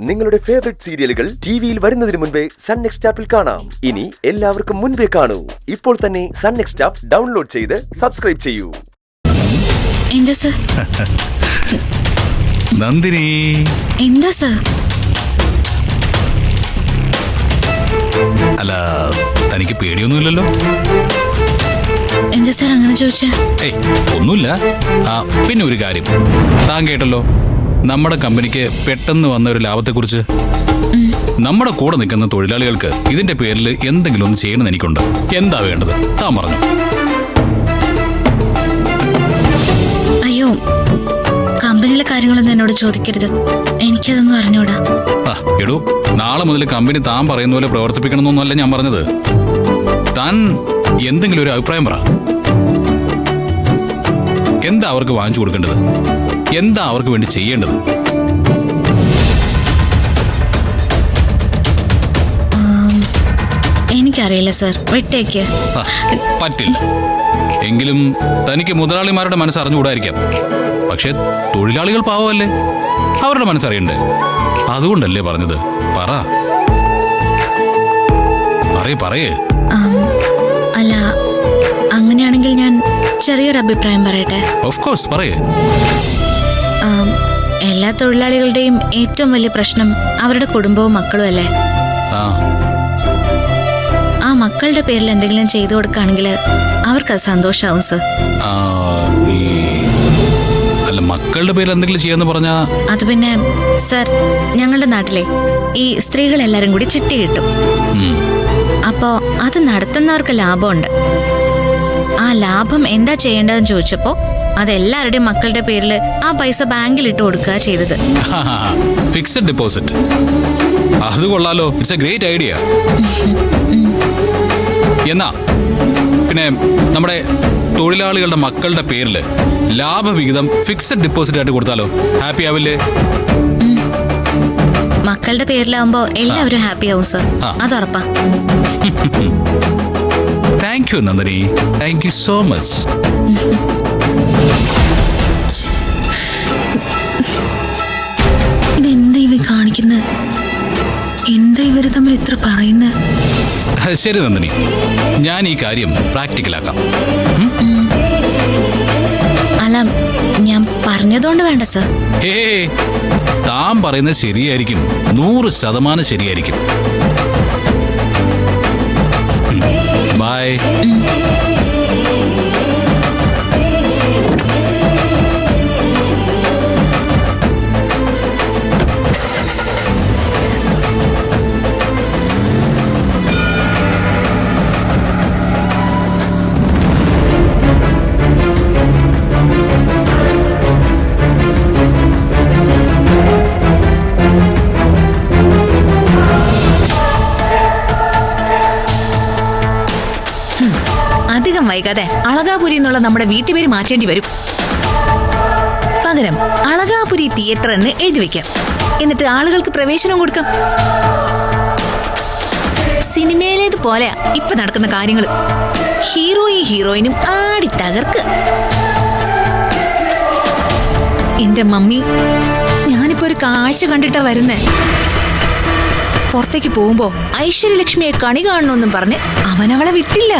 നിങ്ങളുടെ ഫേവറേറ്റ് സീരിയലുകൾ ടിവിയിൽ വരുന്നതിന് മുൻപേ സൺ നെക്സ്റ്റ് ആപ്പിൽ കാണാം. ഇനി എല്ലാവർക്കും മുൻപേ കാണൂ. ഇപ്പോൾ തന്നെ സൺ നെക്സ്റ്റ് ആപ്പ് ഡൗൺലോഡ് ചെയ്ത് സബ്സ്ക്രൈബ് ചെയ്യൂ. എന്താ സർ? നന്ദിനി, എന്താ സർ? അല്ല, തനിക്ക് പേടിയൊന്നുമില്ലല്ലോ? എന്താ സർ അങ്ങനെ ചോദിച്ചാ? ഏയ്, ഒന്നുമില്ല. പിന്നെ ഒരു കാര്യം, താൻ കേട്ടല്ലോ, നമ്മുടെ കമ്പനിക്ക് പെട്ടെന്ന് വന്ന ഒരു ലാഭത്തെക്കുറിച്ച്. നമ്മുടെ കൂടെ നിൽക്കുന്ന തൊഴിലാളികൾക്ക് ഇതിന്റെ പേരിൽ എന്തെങ്കിലും ഒന്ന് ചെയ്യണമെന്ന് എനിക്കുണ്ട്. എന്താ വേണ്ടത്? താൻ പറഞ്ഞു. അയ്യോ, കമ്പനിയിലെ കാര്യങ്ങളൊന്നും എന്നോട് ചോദിക്കരുത്. എനിക്കതൊന്നും അറിഞ്ഞൂടാ. എടോ, നാളെ മുതൽ കമ്പനി താൻ പറയുന്ന പോലെ പ്രവർത്തിപ്പിക്കണമെന്നൊന്നുമല്ല ഞാൻ പറഞ്ഞത്. താൻ എന്തെങ്കിലും ഒരു അഭിപ്രായം പറ. എന്താ അവർക്ക് വാങ്ങിച്ചു കൊടുക്കേണ്ടത്? എന്താ അവർക്ക് വേണ്ടി ചെയ്യേണ്ടത്? എനിക്കറിയില്ല സർ, വിട്ടേക്ക്. പറ്റില്ല. എങ്കിലും തനിക്ക് മുതലാളിമാരുടെ മനസ്സറിഞ്ഞുകൂടായിരിക്കാം. പക്ഷെ തൊഴിലാളികൾ പാവമല്ലേ, അവരുടെ മനസ്സറിയണ്ടേ? അതുകൊണ്ടല്ലേ പറഞ്ഞത്. പറയേ. അല്ല, അങ്ങനെയാണെങ്കിൽ ഞാൻ ചെറിയൊരു അഭിപ്രായം പറയട്ടെ. ഓഫ് കോഴ്സ്, പറയേ. എല്ലാ തൊഴിലാളികളുടെയും ഏറ്റവും വലിയ പ്രശ്നം അവരുടെ കുടുംബവും മക്കളും അല്ലേ? ആ മക്കളുടെ പേരിൽ എന്തെങ്കിലും ചെയ്തു കൊടുക്കുകയാണെങ്കിൽ അവർക്കത് സന്തോഷാവും സർ. അല്ല, മക്കളുടെ പേരിൽ എന്തെങ്കിലും ചെയ്യാന്ന് പറഞ്ഞാ അത് പിന്നെ സർ, ഞങ്ങളുടെ നാട്ടിലെ ഈ സ്ത്രീകളെല്ലാരും കൂടി ചിട്ടി കിട്ടും. അപ്പോ അത് നടത്തുന്നവർക്ക് ലാഭമുണ്ട്. ആ ലാഭം എന്താ ചെയ്യേണ്ടതെന്ന് ചോദിച്ചപ്പോ അതെല്ലാവരുടെയും മക്കളുടെ പേരിൽ ആ പൈസ ബാങ്കിൽ ഇട്ട് കൊടുക്കുക ചെയ്തത്. Fixed deposit. അത് കൊള്ളാലോ. It's A great idea. എന്നാ പിന്നെ നമ്മുടെ തൊഴിലാളികളുടെ മക്കളുടെ പേരിൽ ലാഭവിഹിതം ഫിക്സഡ് ഡെപ്പോസിറ്റ് ആയിട്ട് കൊടുത്താലോ? ഹാപ്പി ആവില്ലേ? മക്കളുടെ പേരിലാവുമ്പോ എല്ലാവരും ഹാപ്പി ആവും സർ, അത് ഉറപ്പാ. Thank you Nandini, thank you so much. ഇതെന്താ ഇവ കാണിക്കുന്നത്? എന്താ ഇവര് തമ്മിൽ ഇത്ര പറയുന്നത്? ശരി നന്ദിനി, ഞാൻ ഈ കാര്യം പ്രാക്ടിക്കലാക്കാം. അല്ല, ഞാൻ പറഞ്ഞതുകൊണ്ട് വേണ്ട സർ. താൻ പറയുന്നത് ശരിയായിരിക്കും, 100% ശരിയായിരിക്കും. ബൈ. അധികം വൈകാതെ അളകാപുരി എന്നുള്ള നമ്മുടെ വീട്ടുപേര് മാറ്റേണ്ടി വരും. പകരം അളകാപുരി തിയേറ്റർ എന്ന് എഴുതി വെക്കാം. എന്നിട്ട് ആളുകൾക്ക് പ്രവേശനം കൊടുക്കാം. സിനിമയിലേതുപോലെ ഇപ്പൊ നടക്കുന്ന കാര്യങ്ങൾ. ഹീറോയും ഹീറോയിനും ആടി തകർക്ക്. എന്റെ മമ്മി, ഞാനിപ്പോ ഒരു കാഴ്ച കണ്ടിട്ടാ വരുന്നേ. പുറത്തേക്ക് പോകുമ്പോ ഐശ്വര്യലക്ഷ്മിയെ കണി കാണണമെന്നും പറഞ്ഞ് അവനവളെ വിട്ടില്ല.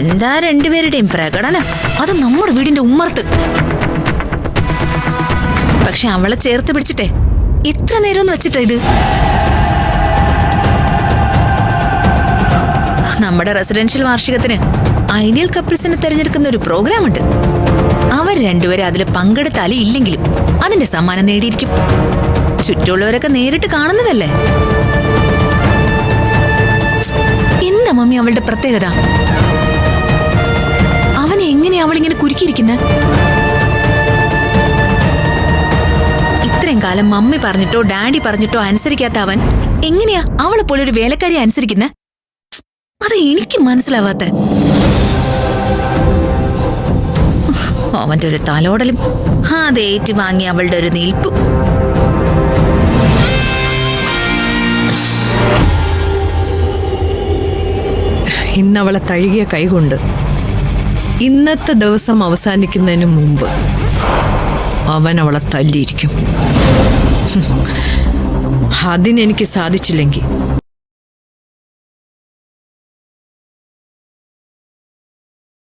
എന്താ രണ്ടുപേരുടെയും പ്രകടനം! അത് നമ്മുടെ വീടിന്റെ ഉമ്മർത്ത്. പക്ഷെ അവളെ ചേർത്ത് പിടിച്ചിട്ടെ എത്ര നേരം ഒന്ന് വെച്ചിട്ടാ ഇത്. നമ്മുടെ റെസിഡൻഷ്യൽ വാർഷികത്തിന് ഐഡിയൽ കപ്പിൾസിനെ തിരഞ്ഞെടുക്കുന്ന ഒരു പ്രോഗ്രാം ഉണ്ട്. അവർ രണ്ടുപേരും അതിൽ പങ്കെടുത്താലും ഇല്ലെങ്കിലും അതിന്റെ സമ്മാനം നേടിയിരിക്കും. ചുറ്റുമുള്ളവരൊക്കെ നേരിട്ട് കാണുന്നതല്ലേ. എന്താ മമ്മി അവളുടെ പ്രത്യേകത? അവനെ എങ്ങനെയാ അവളിങ്ങനെ കുരുക്കിയിരിക്കുന്നത്? ഇത്രയും കാലം മമ്മി പറഞ്ഞിട്ടോ ഡാഡി പറഞ്ഞിട്ടോ അനുസരിക്കാത്ത അവൻ എങ്ങനെയാ അവളെ പോലെ ഒരു വേലക്കാരിയെ അനുസരിക്കുന്നത്? അത് എനിക്ക് മനസ്സിലാവാത്ത. അവന്റെ ഒരു തലോടലും അതേറ്റ് വാങ്ങി അവളുടെ ഒരു നിൽപ്പും. ഇന്നവളെ തഴുകിയ കൈകൊണ്ട് ഇന്നത്തെ ദിവസം അവസാനിക്കുന്നതിന് മുമ്പ് അവൻ അവളെ തല്ലിയിരിക്കും. അതിനെനിക്ക് സാധിച്ചില്ലെങ്കിൽ